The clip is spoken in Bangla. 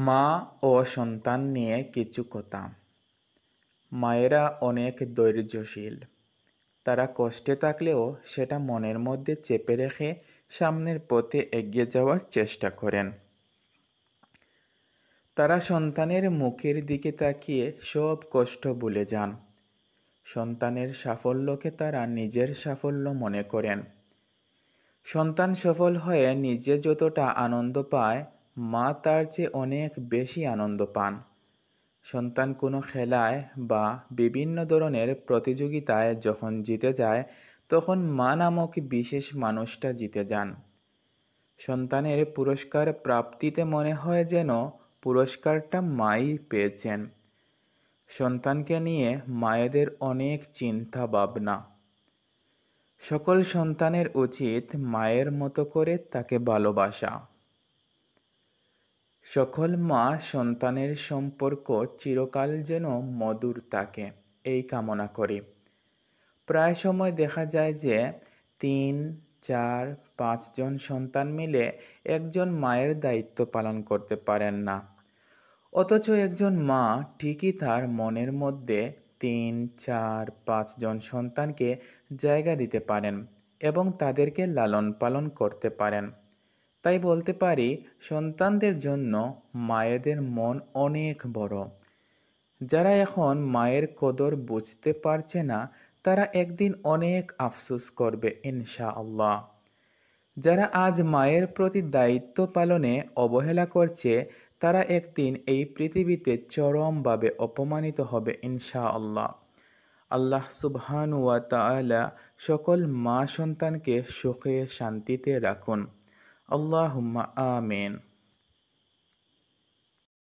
মা ও সন্তান নিয়ে কিছু কথা। মায়েরা অনেক ধৈর্যশীল। তারা কষ্টে থাকলেও সেটা মনের মধ্যে চেপে রেখে সামনের পথে এগিয়ে যাওয়ার চেষ্টা করেন। তারা সন্তানের মুখের দিকে তাকিয়ে সব কষ্ট ভুলে যান। সন্তানের সাফল্যকে তারা নিজের সাফল্য মনে করেন। সন্তান সফল হয়ে নিজে যতটা আনন্দ পায়, মা তার চেয়ে অনেক বেশি আনন্দ পান। সন্তান কোনো খেলায় বা বিভিন্ন ধরনের প্রতিযোগিতায় যখন জিতে যায়, তখন মা নামক বিশেষ মানুষটা জিতে যান। সন্তানের পুরস্কার প্রাপ্তিতে মনে হয় যেন পুরস্কারটা মাই পেয়েছেন। সন্তানকে নিয়ে মায়েদের অনেক চিন্তা ভাবনা। সকল সন্তানের উচিত মায়ের মতো করে তাকে ভালোবাসা। সকল মা সন্তানের সম্পর্ক চিরকাল যেন মধুর থাকে, এই কামনা করি। প্রায় সময় দেখা যায় যে 3, 4, 5 জন সন্তান মিলে একজন মায়ের দায়িত্ব পালন করতে পারেন না। অথচ একজন মা ঠিকই তার মনের মধ্যে 3, 4, 5 জন সন্তানকে জায়গা দিতে পারেন এবং তাদেরকে লালন পালন করতে পারেন। তাই বলতে পারি, সন্তানদের জন্য মায়েদের মন অনেক বড়। যারা এখন মায়ের কদর বুঝতে পারছে না, তারা একদিন অনেক আফসোস করবে ইনশাআল্লাহ। যারা আজ মায়ের প্রতি দায়িত্ব পালনে অবহেলা করছে, তারা একদিন এই পৃথিবীতে চরমভাবে অপমানিত হবে ইনশাআল্লাহ। আল্লাহ সুবহানাহু ওয়া তাআলা সকল মা সন্তানকে সুখে শান্তিতে রাখুন। আল্লাহুম্মা আমিন।